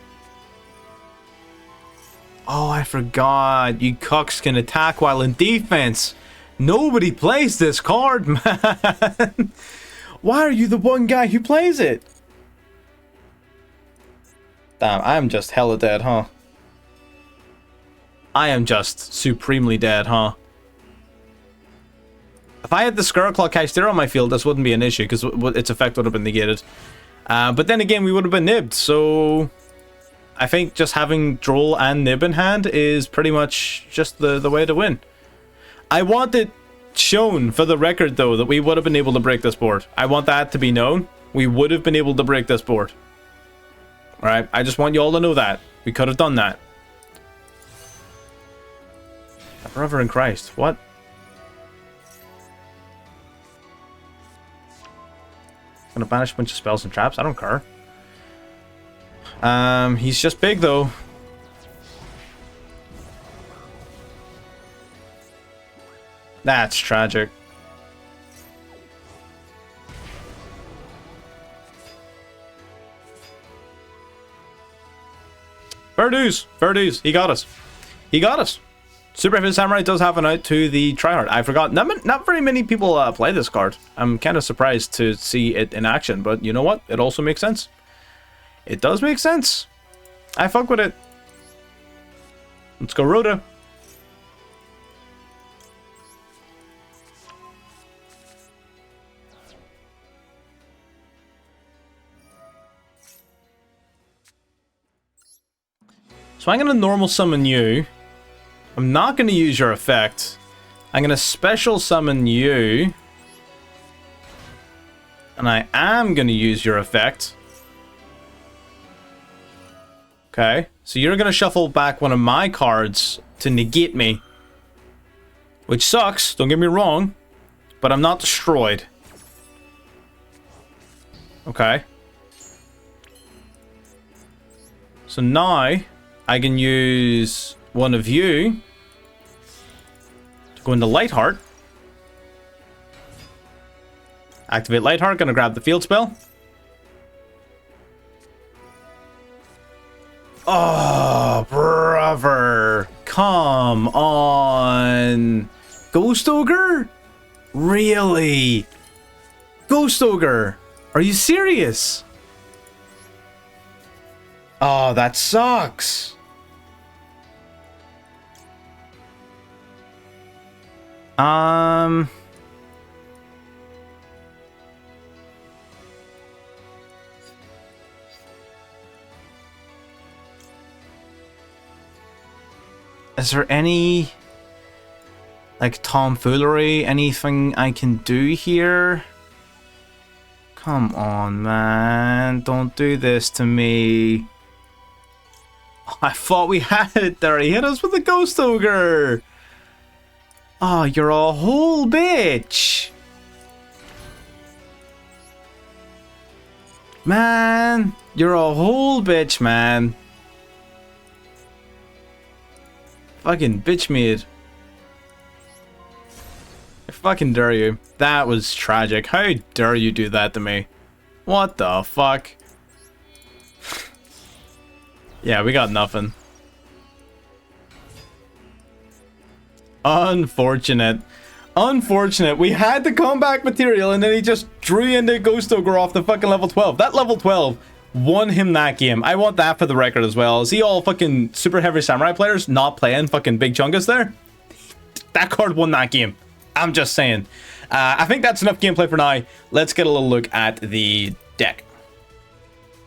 Oh, I forgot. You cucks can attack while in defense. Nobody plays this card, man. Why are you the one guy who plays it? Damn, I'm just hella dead, huh? I am just supremely dead, huh? If I had the Scareclaw KASHTIRA on my field, this wouldn't be an issue, because its effect would have been negated. But then again, we would have been nibbed, so... I think just having Droll and Nib in hand is pretty much just the way to win. I want it shown for the record, though, that we would have been able to break this board. I want that to be known. We would have been able to break this board. Alright, I just want you all to know that. We could have done that. Brother in Christ, what? Gonna banish a bunch of spells and traps? I don't care. He's just big, though. That's tragic. Fair dues. Fair dues. He got us. He got us. Super Heavy Samurai does have an out to the Tryhard. I forgot. Not very many people play this card. I'm kind of surprised to see it in action, but you know what? It also makes sense. It does make sense. I fuck with it. Let's go Rhoda. So I'm going to normal summon you. I'm not going to use your effect. I'm going to special summon you. And I am going to use your effect. Okay, so you're going to shuffle back one of my cards to negate me. Which sucks, don't get me wrong. But I'm not destroyed. Okay. So now, I can use one of you to go into Lightheart. Activate Lightheart, gonna grab the field spell. Oh, brother. Come on. Ghost Ogre? Really? Ghost Ogre? Are you serious? Oh, that sucks. Is there any, like, tomfoolery, anything I can do here? Come on, man. Don't do this to me. Oh, I thought we had it there. He hit us with a Ghost Ogre. Oh, you're a whole bitch. Man, you're a whole bitch, man. Fucking bitch made. I fucking dare you. That was tragic. How dare you do that to me? What the fuck? Yeah, we got nothing. Unfortunate. Unfortunate. We had the comeback material and then he just drew into Ghost Ogre off the fucking level 12. That level 12 won him that game. I want that for the record as well. See all fucking super heavy samurai players not playing fucking Big Chungus there? That card won that game. I'm just saying. I think that's enough gameplay for now. Let's get a little look at the deck.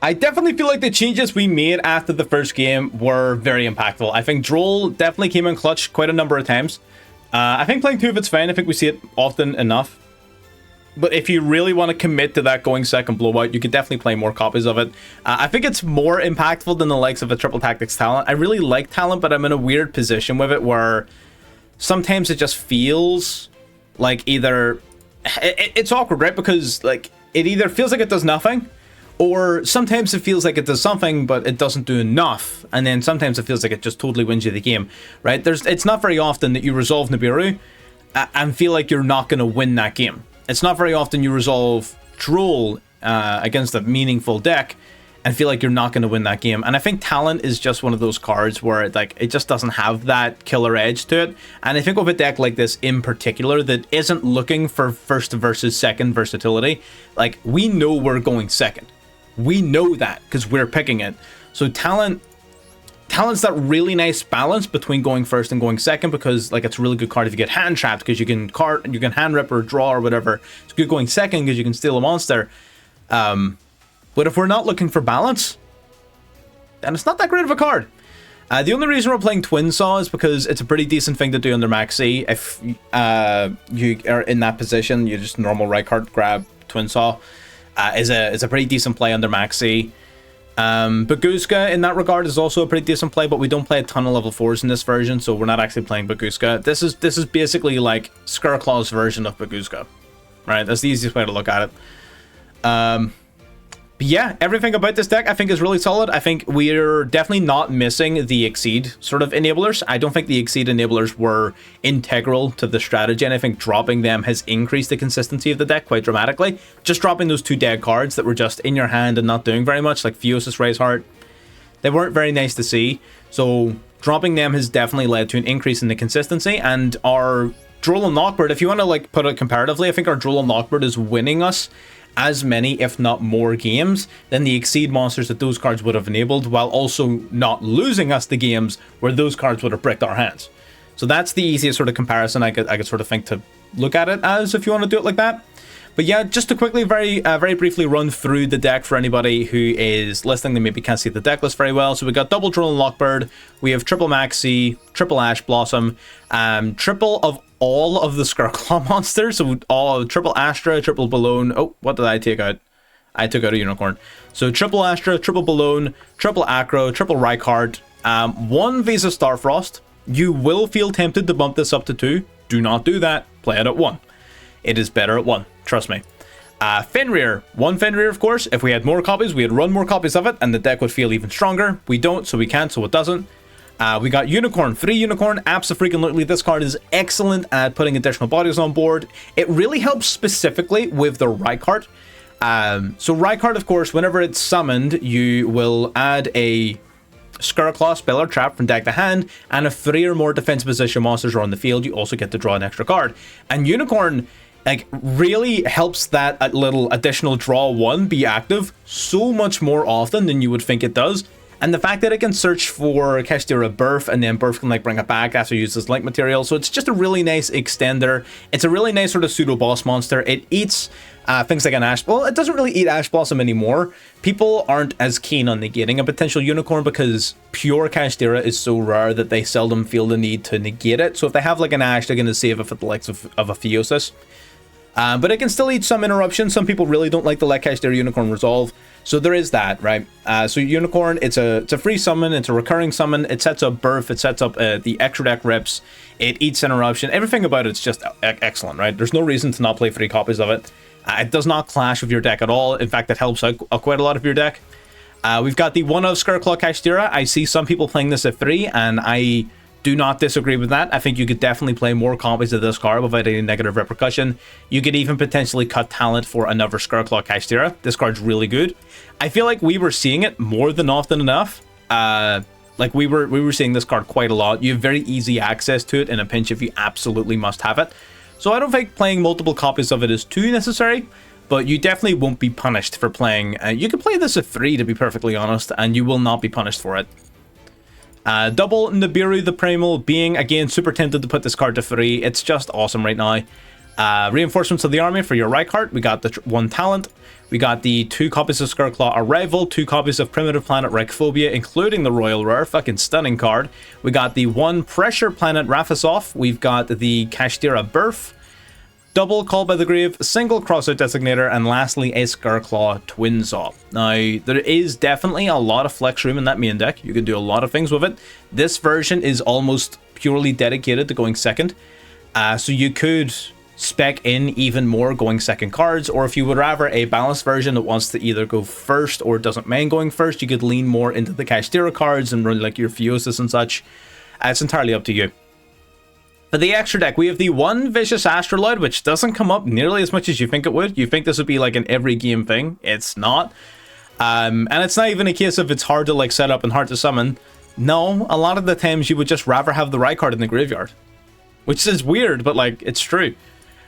I definitely feel like the changes we made after the first game were very impactful. I think Duel definitely came in clutch quite a number of times. I think playing 2 of it's fine. I think we see it often enough. But if you really want to commit to that going second blowout, you could definitely play more copies of it. I think it's more impactful than the likes of a Triple Tactics Talent. I really like Talent, but I'm in a weird position with it where sometimes it just feels like either... It's awkward, right? Because like it either feels like it does nothing, or sometimes it feels like it does something, but it doesn't do enough. And then sometimes it feels like it just totally wins you the game, right? It's not very often that you resolve Nibiru and feel like you're not going to win that game. It's not very often you resolve Droll against a meaningful deck and feel like you're not going to win that game. And I think Talent is just one of those cards where it just doesn't have that killer edge to it. And I think with a deck like this in particular that isn't looking for first versus second versatility, like we know we're going second. We know that because we're picking it. So Talent's that really nice balance between going first and going second, because like it's a really good card if you get hand trapped because you can hand rip or draw or whatever. It's good going second because you can steal a monster. But if we're not looking for balance, then it's not that great of a card. The only reason we're playing Twin Saw is because it's a pretty decent thing to do under Max C. If you are in that position, you just normal right card grab Twin Saw. Is a pretty decent play under Max C. Baguska in that regard is also a pretty decent play, but we don't play a ton of level 4s in this version, so we're not actually playing Baguska. This is basically like Scareclaw's version of Baguska, right? That's the easiest way to look at it. But yeah, everything about this deck I think is really solid. I think we're definitely not missing the Exceed sort of enablers. I don't think the Exceed enablers were integral to the strategy, and I think dropping them has increased the consistency of the deck quite dramatically. Just dropping those 2 dead cards that were just in your hand and not doing very much, like Theosis Ray's Heart, they weren't very nice to see. So dropping them has definitely led to an increase in the consistency, and our Droll and Lockbird, if you want to like put it comparatively, I think our Droll and Lockbird is winning us as many, if not more games than the Exceed monsters that those cards would have enabled, while also not losing us the games where those cards would have bricked our hands. So that's the easiest sort of comparison I could sort of think to look at it as, if you want to do it like that. But yeah, just to quickly, very briefly run through the deck for anybody who is listening that maybe can't see the deck list very well. So we got double Droll and Lockbird, we have triple Maxi, triple Ash Blossom, triple of all of the Scareclaw monsters, so all triple Astra, triple Balloon. Oh, what did I take out? I took out a Unicorn. So triple Astra, triple Balloon, triple Acro, triple Rykard, 1 Visa Starfrost. You will feel tempted to bump this up to 2. Do not do that. Play it at 1. It is better at 1. Trust me. Fenrir. 1 Fenrir, of course. If we had more copies, we'd run more copies of it, and the deck would feel even stronger. We don't, so we can't, so it doesn't. We got Unicorn. 3 Unicorn. Absolutely. This card is excellent at putting additional bodies on board. It really helps specifically with the Rykard. So Rykard, of course, whenever it's summoned, you will add a Scareclaw spell or trap from deck to hand, and if 3 or more defense position monsters are on the field, you also get to draw an extra card. And Unicorn like really helps that little additional draw 1 be active so much more often than you would think it does. And the fact that it can search for KASHTIRA Birth, and then Birth can like bring it back after you use this link material. So it's just a really nice extender. It's a really nice sort of pseudo boss monster. It eats things like an Ash. Well, it doesn't really eat Ash Blossom anymore. People aren't as keen on negating a potential Unicorn because pure KASHTIRA is so rare that they seldom feel the need to negate it. So if they have like an Ash, they're going to save it for the likes of a Theosis. But it can still eat some interruption. Some people really don't like the let KASHTIRA Unicorn resolve. So there is that, right? So Unicorn, it's a free summon, it's a recurring summon, it sets up Birth, it sets up the extra deck rips, it eats interruption, everything about it's just excellent, right? There's no reason to not play 3 copies of it. It does not clash with your deck at all. In fact, it helps out quite a lot of your deck. We've got the one of Scareclaw KASHTIRA. I see some people playing this at 3, and I do not disagree with that. I think you could definitely play more copies of this card without any negative repercussion. You could even potentially cut talent for another Scareclaw KASHTIRA. This card's really good. I feel like we were seeing it more than often enough. Like we were seeing this card quite a lot. You have very easy access to it in a pinch if you absolutely must have it. So I don't think playing multiple copies of it is too necessary, but you definitely won't be punished for playing. You can play this at 3, to be perfectly honest, and you will not be punished for it. Double Nibiru the Primal Being. Again, super tempted to put this card to 3. It's just awesome right now. Reinforcements of the army for your Reichart. We got the 1 talent. We got the 2 copies of Scareclaw Arrival, 2 copies of Primitive Planet Reichphobia, including the Royal Rare. Fucking stunning card. We got the 1 Pressure Planet Rafisov. We've got the KASHTIRA Birth. Double Call by the Grave, single Crossout Designator, and lastly a Scareclaw Twinsaw. Now, there is definitely a lot of flex room in that main deck. You can do a lot of things with it. This version is almost purely dedicated to going second. So you could spec in even more going second cards, or if you would rather a balanced version that wants to either go first or doesn't mind going first, you could lean more into the KASHTIRA cards and run like your Theosis and such. It's entirely up to you. For the extra deck, we have the 1 Vicious Astrolabe, which doesn't come up nearly as much as you think it would. You think this would be like an every game thing. It's not. And it's not even a case of it's hard to like set up and hard to summon. No, a lot of the times you would just rather have the right card in the graveyard. Which is weird, but like, it's true.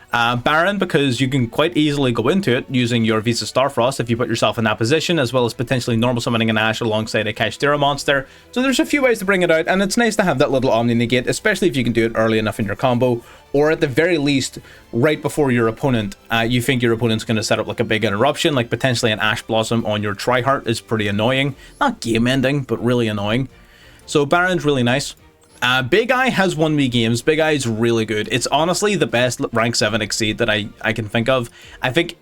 Baron, because you can quite easily go into it using your Visa Starfrost if you put yourself in that position, as well as potentially normal summoning an Ash alongside a KASHTIRA monster. So there's a few ways to bring it out, and it's nice to have that little Omni Negate, especially if you can do it early enough in your combo, or at the very least, right before your opponent, you think your opponent's going to set up like a big interruption, like potentially an Ash Blossom on your Tryhard is pretty annoying. Not game-ending, but really annoying. So Baron's really nice. Big Eye has won me games. Big Eye is really good. It's honestly the best rank 7 Exceed that I can think of. I think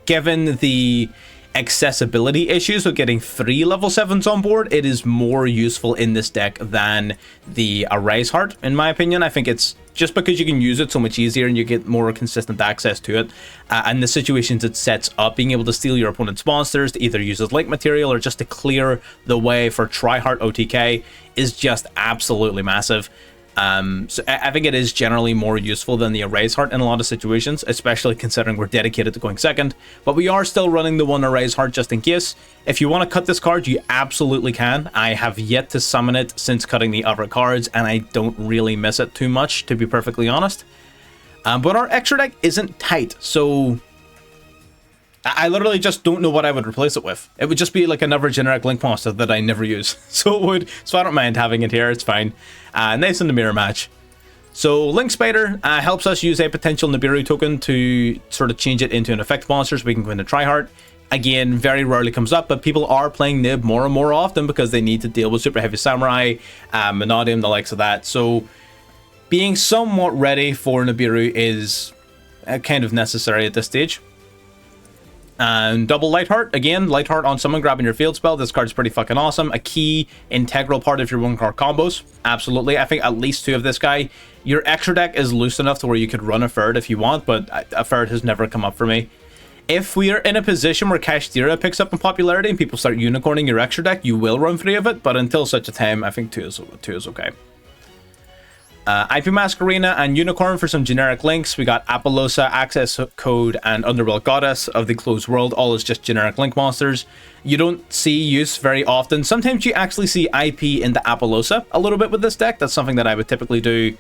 given the accessibility issues of getting 3 level 7s on board, it is more useful in this deck than the Erase Heart, in my opinion. I think it's just because you can use it so much easier and you get more consistent access to it, and the situations it sets up, being able to steal your opponent's monsters to either use as link material or just to clear the way for Tryhard OTK is just absolutely massive. So I think it is generally more useful than the Erase Heart in a lot of situations, especially considering we're dedicated to going second. But we are still running the 1 Erase Heart just in case. If you want to cut this card, you absolutely can. I have yet to summon it since cutting the other cards, and I don't really miss it too much, to be perfectly honest. But our extra deck isn't tight, so I literally just don't know what I would replace it with. It would just be like another generic Link monster that I never use. So I don't mind having it here, it's fine. Nice in the mirror match. So Link Spider helps us use a potential Nibiru token to sort of change it into an effect monster so we can go into Tryhard. Again, very rarely comes up, but people are playing Nib more and more often because they need to deal with Super Heavy Samurai, Monodium, the likes of that. So being somewhat ready for Nibiru is kind of necessary at this stage. And double Lightheart, again, Lightheart on someone grabbing your field spell. This card's pretty fucking awesome. A key integral part of your 1-card combos. Absolutely. I think at least 2 of this guy. Your extra deck is loose enough to where you could run a third if you want, but a third has never come up for me. If we are in a position where KASHTIRA picks up in popularity and people start unicorning your extra deck, you will run 3 of it, but until such a time, I think 2 is okay. IP Masquerena and Unicorn for some generic links. We got Apollosa, Access Code, and Underworld Goddess of the Closed World, all as just generic link monsters. You don't see use very often. Sometimes you actually see IP into Apollosa a little bit with this deck. That's something that I would typically do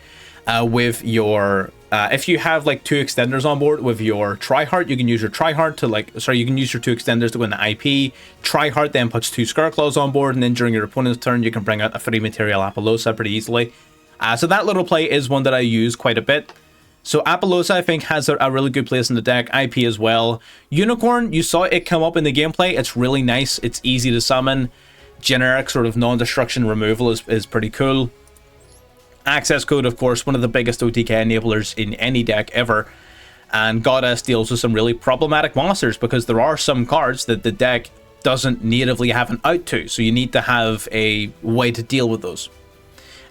with your... if you have like 2 extenders on board with your Tryhard, you can use your Tryhard to you can use your 2 extenders to win the IP. Tryhard then puts 2 Scareclaws on board, and then during your opponent's turn, you can bring out a 3 material Apollosa pretty easily. So that little play is one that I use quite a bit. So Apollosa, I think, has a really good place in the deck. IP as well. Unicorn, you saw it come up in the gameplay. It's really nice. It's easy to summon. Generic sort of non-destruction removal is pretty cool. Access Code, of course, one of the biggest OTK enablers in any deck ever. And Goddess deals with some really problematic monsters because there are some cards that the deck doesn't natively have an out to. So you need to have a way to deal with those.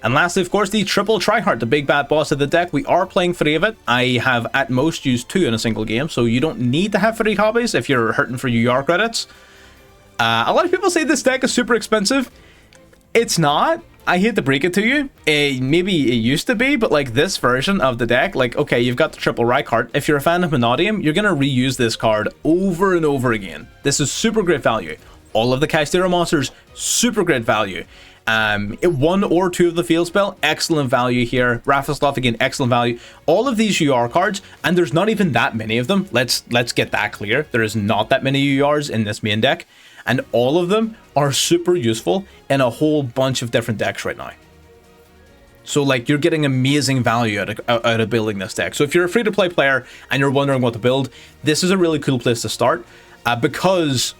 And lastly, of course, the triple Tryhard, the big bad boss of the deck. We are playing 3 of it. I have at most used 2 in a single game, so you don't need to have 3 copies if you're hurting for UR credits. A lot of people say this deck is super expensive. It's not. I hate to break it to you, maybe it used to be, but like this version of the deck, like, okay, you've got the triple Rykart. If you're a fan of Monodium, you're going to reuse this card over and over again. This is super great value. All of the KASHTIRA monsters, super great value. One or two of the field spell, excellent value here. Rafislav, again, excellent value. All of these UR cards, and there's not even that many of them. Let's get that clear. There is not that many URs in this main deck. And all of them are super useful in a whole bunch of different decks right now. So like you're getting amazing value out of building this deck. So if you're a free-to-play player and you're wondering what to build, this is a really cool place to start because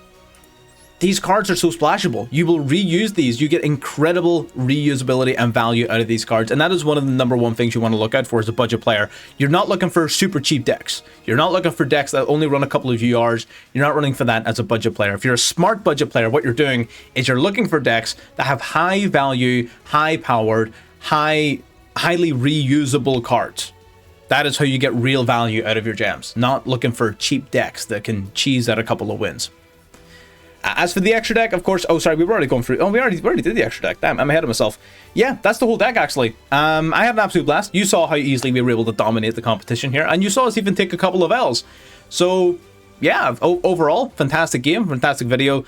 these cards are so splashable. You will reuse these. You get incredible reusability and value out of these cards. And that is one of the #1 things you want to look out for as a budget player. You're not looking for super cheap decks. You're not looking for decks that only run a couple of URs. You're not running for that as a budget player. If you're a smart budget player, what you're doing is you're looking for decks that have high value, high powered, highly reusable cards. That is how you get real value out of your gems. Not looking for cheap decks that can cheese out a couple of wins. As for the extra deck, of course, oh, sorry, we were already going through. Oh, we already did the extra deck. Damn, I'm ahead of myself. Yeah, that's the whole deck, actually. I had an absolute blast. You saw how easily we were able to dominate the competition here, and you saw us even take a couple of L's. So, yeah, overall, fantastic game, fantastic video.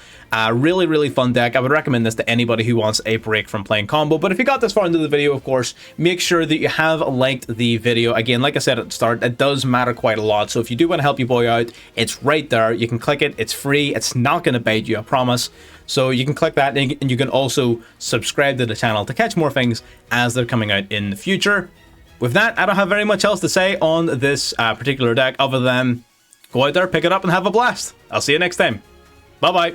Really, really fun deck. I would recommend this to anybody who wants a break from playing combo. But if you got this far into the video, of course, make sure that you have liked the video. Again, like I said at the start, it does matter quite a lot. So if you do want to help your boy out, it's right there. You can click it. It's free. It's not going to bait you, I promise. So you can click that, and you can also subscribe to the channel to catch more things as they're coming out in the future. With that, I don't have very much else to say on this particular deck other than go out there, pick it up, and have a blast. I'll see you next time. Bye-bye.